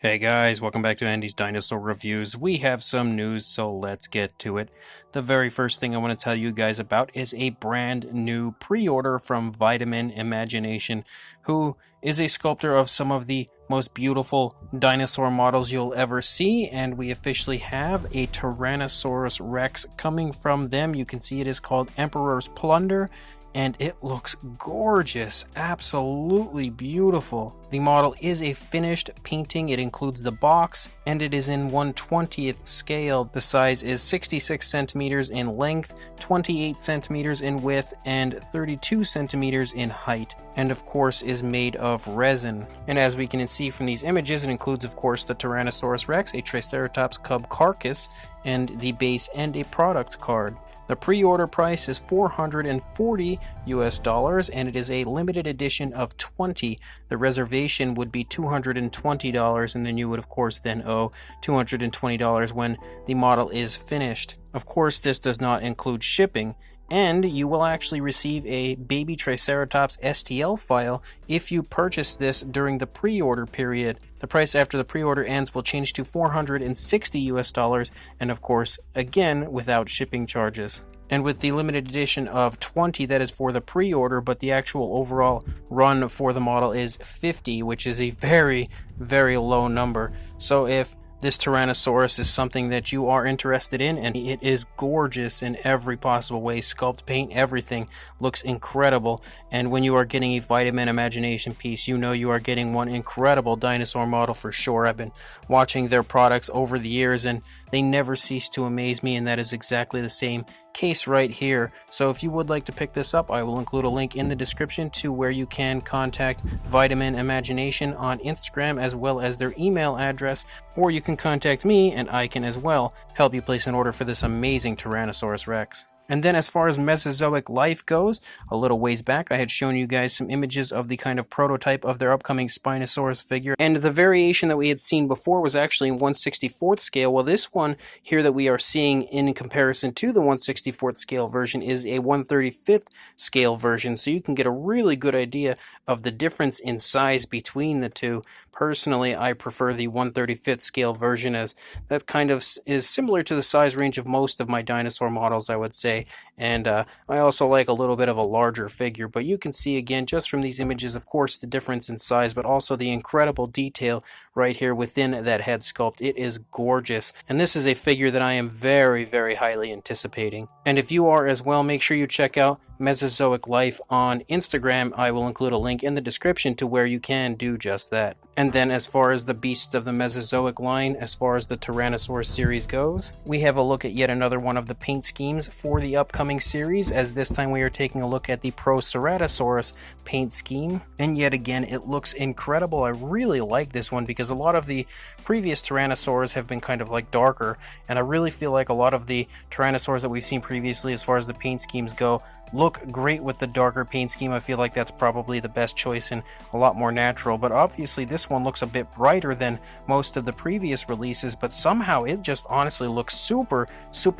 Hey guys, welcome back to Andy's Dinosaur Reviews. We have some news, so let's get to it. The very first thing I want to tell you guys about is a brand new pre-order from Vitamin Imagination, who is a sculptor of some of the most beautiful dinosaur models you'll ever see, and we officially have a Tyrannosaurus Rex coming from them. You can see it is called Emperor's Plunder, and it looks gorgeous, absolutely beautiful. The model is a finished painting. It includes the box, and it is in 1/20th scale. The size is 66 centimeters in length, 28 centimeters in width, and 32 centimeters in height, and of course is made of resin. And as we can see from these images, it includes of course the Tyrannosaurus Rex, a Triceratops cub carcass, and the base and a product card. The pre-order price is $440 US, and it is a limited edition of 20. The reservation would be $220, and then you would of course then owe $220 when the model is finished. Of course, this does not include shipping, and you will actually receive a baby Triceratops STL file if you purchase this during the pre-order period. The price after the pre-order ends will change to $460 US, and of course, again, without shipping charges. And with the limited edition of 20, that is for the pre-order, but the actual overall run for the model is 50, which is a very, very low number. So if this Tyrannosaurus is something that you are interested in, and it is gorgeous in every possible way. Sculpt, paint, everything looks incredible. And when you are getting a Vitamin Imagination piece, you know you are getting one incredible dinosaur model for sure. I've been watching their products over the years, and they never cease to amaze me, and that is exactly the same case right here. So if you would like to pick this up, I will include a link in the description to where you can contact Vitamin Imagination on Instagram, as well as their email address, or you can contact me and I can as well help you place an order for this amazing Tyrannosaurus Rex. And then as far as Mesozoic Life goes, a little ways back I had shown you guys some images of the kind of prototype of their upcoming Spinosaurus figure, and the variation that we had seen before was actually in 1/64th scale. Well, this one here that we are seeing in comparison to the 1/64th scale version is a 1/35th scale version, so you can get a really good idea of the difference in size between the two. Personally, I prefer the 1/35th scale version, as that kind of is similar to the size range of most of my dinosaur models, I would say. And I also like a little bit of a larger figure, but you can see again just from these images, of course, the difference in size, but also the incredible detail right here within that head sculpt. It is gorgeous, and this is a figure that I am very, very highly anticipating. And if you are as well, make sure you check out Mesozoic Life on Instagram. I will include a link in the description to where you can do just that. And then as far as the beasts of the Mesozoic line, as far as the Tyrannosaurus series goes, we have a look at yet another one of the paint schemes for the upcoming series, as this time we are taking a look at the Proceratosaurus paint scheme. And yet again, it looks incredible. I really like this one because a lot of the previous Tyrannosaurs have been kind of like darker, and I really feel like a lot of the Tyrannosaurs that we've seen previously as far as the paint schemes go look great with the darker paint scheme. I feel like that's probably the best choice and a lot more natural, but obviously this one looks a bit brighter than most of the previous releases, but somehow it just honestly looks super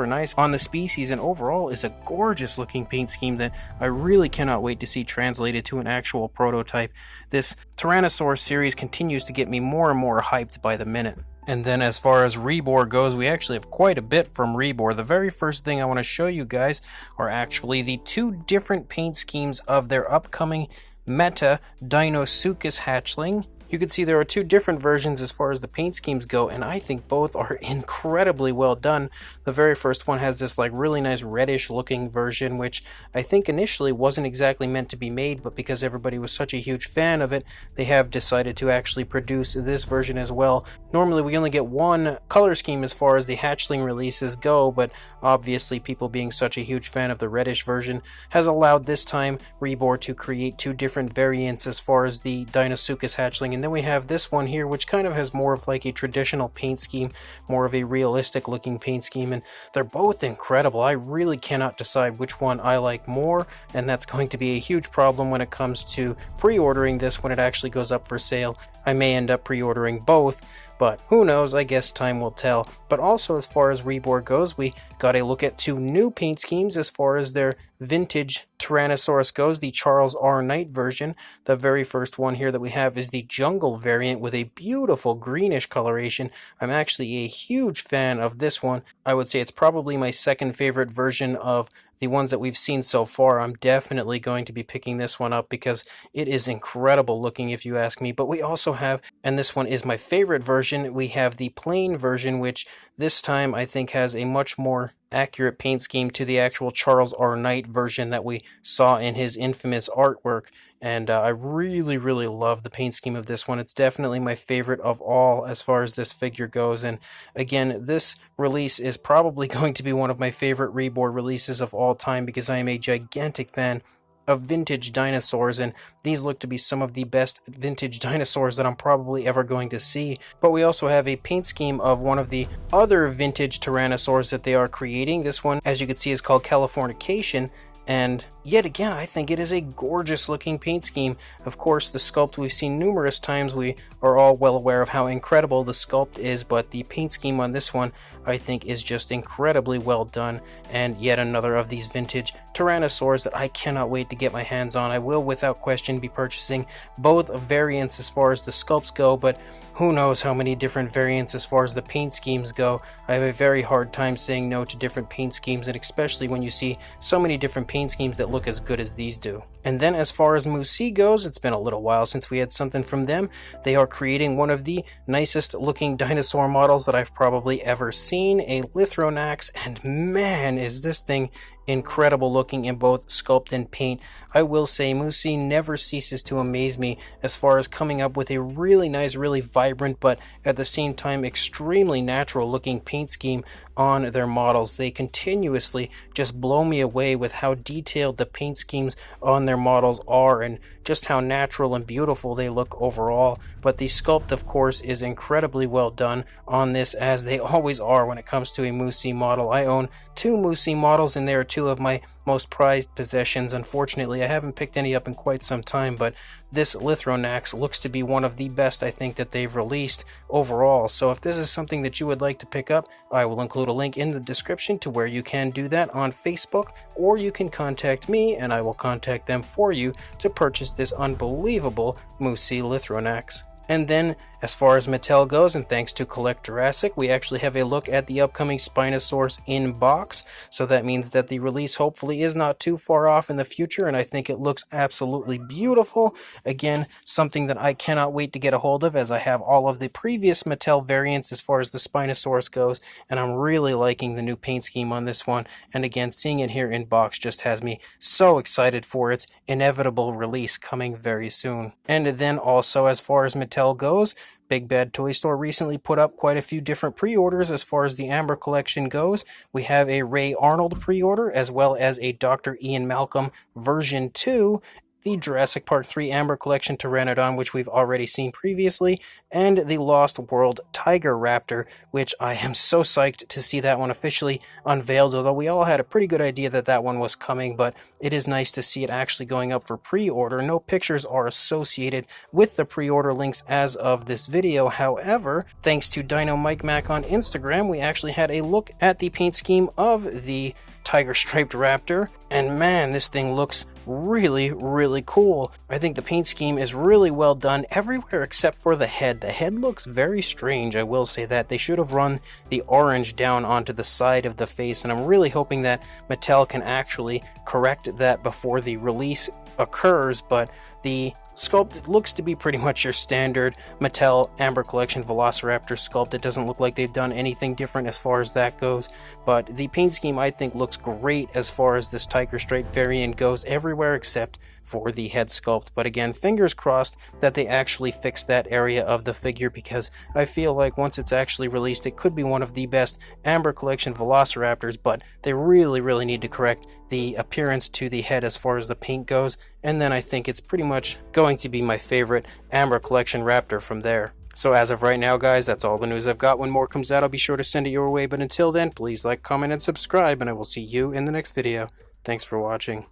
nice on the species, and overall is a gorgeous looking paint scheme that I really cannot wait to see translated to an actual prototype. This Tyrannosaurus series continues to get me more and more hyped by the minute. And then as far as Rebor goes, we actually have quite a bit from Rebor. The very first thing I want to show you guys are actually the two different paint schemes of their upcoming Meta Deinosuchus hatchling. You can see there are two different versions as far as the paint schemes go, and I think both are incredibly well done. The very first one has this like really nice reddish looking version, which I think initially wasn't exactly meant to be made, but because everybody was such a huge fan of it, they have decided to actually produce this version as well. Normally we only get one color scheme as far as the hatchling releases go, but obviously people being such a huge fan of the reddish version has allowed this time Rebor to create two different variants as far as the Deinosuchus hatchling. And then we have this one here, which kind of has more of like a traditional paint scheme, more of a realistic looking paint scheme, and they're both incredible. I really cannot decide which one I like more, and that's going to be a huge problem when it comes to pre-ordering this when it actually goes up for sale. I may end up pre-ordering both, but who knows, I guess time will tell. But also, as far as Rebor goes, we got a look at 2 new paint schemes as far as their vintage Tyrannosaurus goes, the Charles R. Knight version. The very first one here that we have is the jungle variant with a beautiful greenish coloration. I'm actually a huge fan of this one. I would say it's probably my second favorite version of the ones that we've seen so far. I'm definitely going to be picking this one up because it is incredible looking if you ask me. But we also have, and this one is my favorite version, we have the plain version, which this time I think has a much more accurate paint scheme to the actual Charles R. Knight version that we saw in his infamous artwork. And I really, really love the paint scheme of this one. It's definitely my favorite of all as far as this figure goes. And again, this release is probably going to be one of my favorite Rebor releases of all time because I am a gigantic fan of vintage dinosaurs, and these look to be some of the best vintage dinosaurs that I'm probably ever going to see. But we also have a paint scheme of one of the other vintage Tyrannosaurs that they are creating. This one, as you can see, is called Californication, and yet again, I think it is a gorgeous looking paint scheme. Of course, the sculpt we've seen numerous times. We are all well aware of how incredible the sculpt is, but the paint scheme on this one, I think, is just incredibly well done. And yet another of these vintage Tyrannosaurs that I cannot wait to get my hands on. I will, without question, be purchasing both variants as far as the sculpts go, but who knows how many different variants as far as the paint schemes go. I have a very hard time saying no to different paint schemes, and especially when you see so many different paint schemes that look as good as these do. And then as far as Musee goes, it's been a little while since we had something from them. They are creating one of the nicest looking dinosaur models that I've probably ever seen, a Lythronax, and man, is this thing incredible looking in both sculpt and paint. I will say Musee never ceases to amaze me as far as coming up with a really nice, really vibrant, but at the same time extremely natural looking paint scheme on their models. They continuously just blow me away with how detailed the paint schemes on their models are and just how natural and beautiful they look overall. But the sculpt, of course, is incredibly well done on this, as they always are when it comes to a Musee model. I own 2 Musee models, and they are 2 of my most prized possessions. Unfortunately, I haven't picked any up in quite some time, but this Lythronax looks to be one of the best, I think, that they've released overall. So if this is something that you would like to pick up, I will include a link in the description to where you can do that on Facebook, or you can contact me and I will contact them for you to purchase this unbelievable Musee Lythronax. And then, as far as Mattel goes, and thanks to Collect Jurassic, we actually have a look at the upcoming Spinosaurus in box. So that means that the release hopefully is not too far off in the future, and I think it looks absolutely beautiful. Again, something that I cannot wait to get a hold of, as I have all of the previous Mattel variants as far as the Spinosaurus goes, and I'm really liking the new paint scheme on this one. And again, seeing it here in box just has me so excited for its inevitable release coming very soon. And then also, as far as Mattel goes, Big Bad Toy Store recently put up quite a few different pre-orders as far as the Amber collection goes. We have a Ray Arnold pre-order, as well as a Dr. Ian Malcolm version 2, the Jurassic Park 3 Amber Collection Pteranodon, which we've already seen previously, and the Lost World Tiger Raptor, which I am so psyched to see that one officially unveiled, although we all had a pretty good idea that that one was coming, but it is nice to see it actually going up for pre-order. No pictures are associated with the pre-order links as of this video. However, thanks to Dino Mike Mac on Instagram, we actually had a look at the paint scheme of the Tiger Striped Raptor, and man, this thing looks really, really cool. I think the paint scheme is really well done everywhere except for the head. The head looks very strange, I will say that. They should have run the orange down onto the side of the face, and I'm really hoping that Mattel can actually correct that before the release occurs, but the sculpt looks to be pretty much your standard Mattel Amber Collection Velociraptor sculpt. It doesn't look like they've done anything different as far as that goes, but the paint scheme I think looks great as far as this Tiger Stripe variant goes everywhere except for the head sculpt. But again, fingers crossed that they actually fix that area of the figure, because I feel like once it's actually released, it could be one of the best Amber Collection Velociraptors, but they really need to correct the appearance to the head as far as the paint goes, and then I think it's pretty much going to be my favorite Amber Collection Raptor from there. So as of right now, guys, that's all the news I've got. When more comes out, I'll be sure to send it your way, but until then, please like, comment, and subscribe, and I will see you in the next video. Thanks for watching.